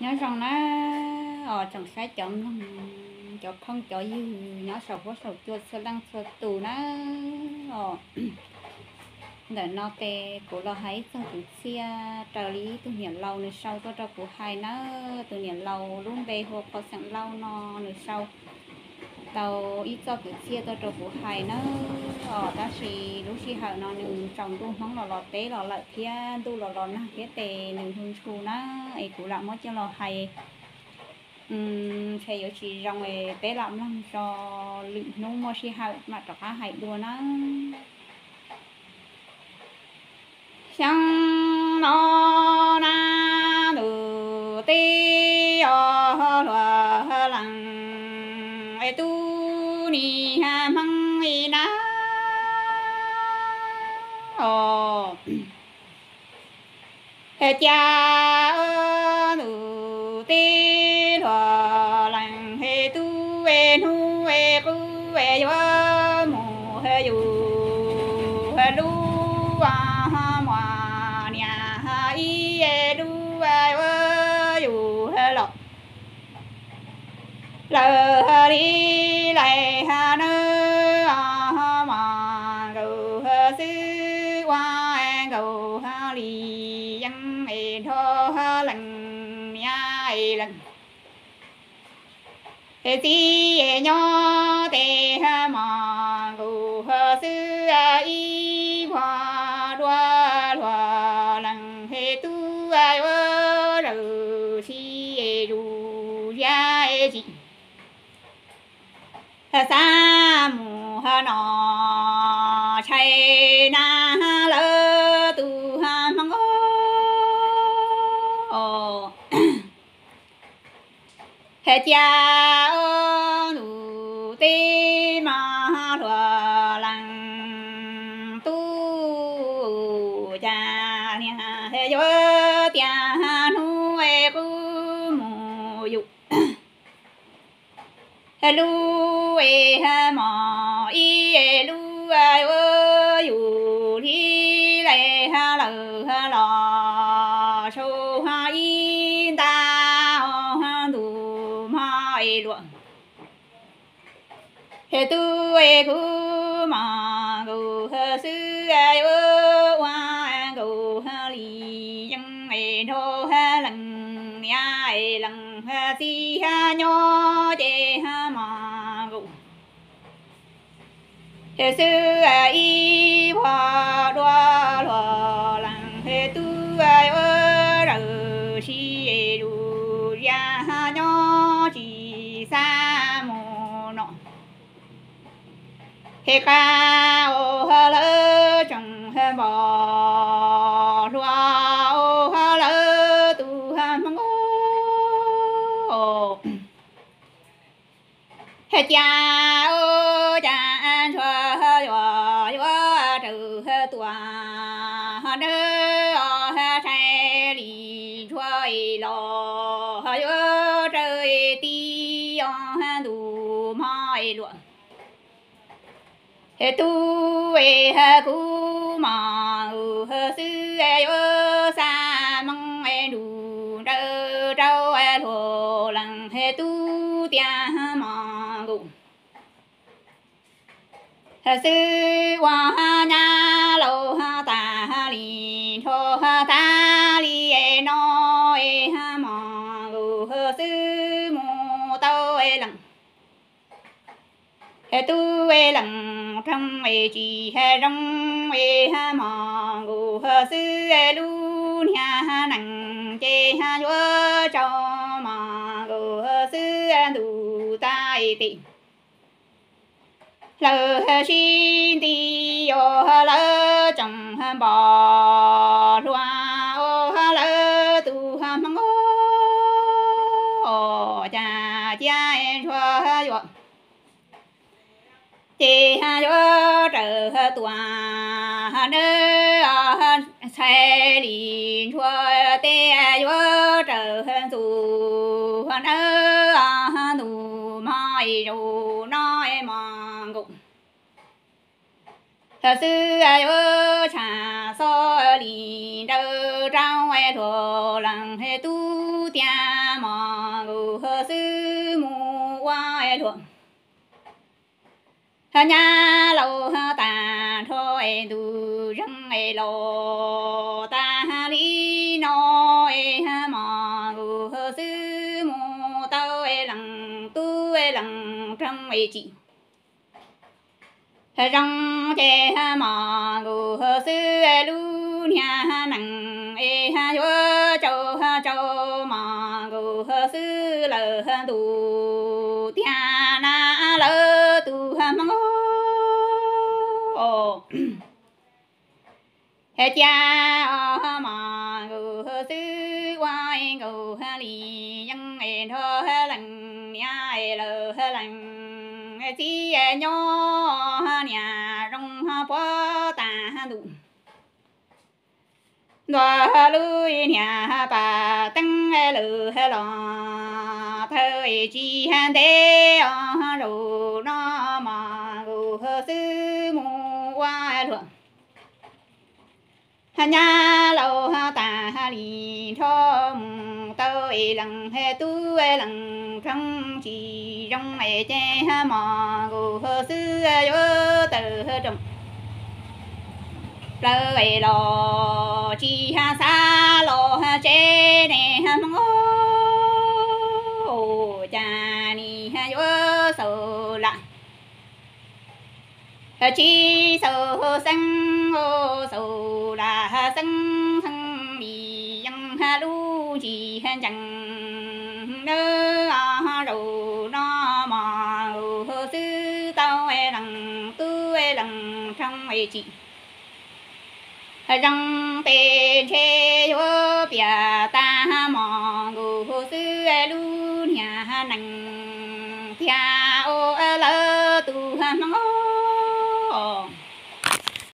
nhớ rằng nó chẳng sai chậm cho không cho dư nhớ sầu có sầu chuột sầu đăng sầu tù nó để nó tê của lo hay cho từ xe trợ lý từ nhận lâu nữa sau cho của hai nó từ nhận lâu luôn về hoặc có sẵn lâu nó nữa sau tàu ít cho từ xe cho của hai nó ta chỉ lúc khi họ nó nương trồng tu món lò tế lò lợi kia tu lò nó cái tề nương hương chu nó ấy cũng làm mất cho lò hay thầy chỉ rong về tế lắm cho lụm nô mua xí hậu mà cho cá hay đua nó sang nó na đủ tê ở loa lăng ai tu ni ha măng ai na he cha đủ tê loa lăng he tu e nu e bu e yo mo he yu he lu lờ đi lại hà nơ mà cầu sư qua cầu hà lì dân mẹ thơ lần nhai lần thế gì nhỏ thế mà cầu sư y hoa đoa đoa lần thế tu ai vơ rồi si du ya gì sa mù ha nọ chay na lơ tu ha mong ô he cha nu ti ma thua lăng tu cha nia he yo tia nu e bu mu yu lu e ha mò i e lu ai ơ yu li lai ha lờ ha lò sâu ha in ta ha du ma e luận he tu e ku ma gu ha sư ai ơ wa gu ha li yang e đô ha lần ya e lần ha si ha nho che ha ma gu he sư ai hoa đoa lo lần he tu ai ơ rờ si e du ya ha nho chỉ sa mô nọ he ca ô ha lơ chẳng he bò loa ô ha lơ tu ha mong ô he cha ô cha an choa ha yo yo trừ he tua ha nơ ha sai li choa lo ha yo trời ti ha du mai luận he tu e ha ku ma ha sư e yo sa mong e du đơ trâu e thô lăng he tu tia ma gu ha sư wa nha lo ha ta li thô ha ta li e no e ha ma gu ha sư mu tao e lăng he tu e lăng trong e chi he trong e ha ma gu ha sư e lu nha nằng che ha yo cho ma gu ha sư e du tai ti lơ ha xin ti yo ha lơ trong ha bò loa ô ha lơ tu ha mong ô cha cha en choa ha yo chị ha yo trở tua ha nơ sai li chua te yo trở tu ha nơ tu mai ru nói mong gu ha sư yo cha so li đơ trao e thô lăng he tu tia ngô hơ sư mù qua luận nhà lâu ta thôi tu răng lô ta lý nói mà ngô hơ sư mù tao lằng tu lằng trong chị rong chè mà ngô hơ sư lu nhà nằng chúa châu mà ngô hơ sư lờ tu tia na lờ tu mong ô cha mà ngô hơ sư quay ngô lì dân thơ lằng nhà lờ lằng chi nhỏ nhà rong bó ta đủ đoà lui nhà bà tăng lử lò thời chi đế rồi nó mà gù sư mù qua luận nhà lâu ta lì thô tôi lần tu lần trong chỉ trong ngày che mà gù sư vô từ trong lời lò chi xa lò chế nè mong ô cha ni vô sầu lạ chi sầu xanh ô sầu là xanh thân đi dân lu chi chẳng nơ rồi nó mà sư tao lần tu lần trong chị răng tê chê vô bia ta mò ngô sư lu nhà nằng thia ô lơ tu mong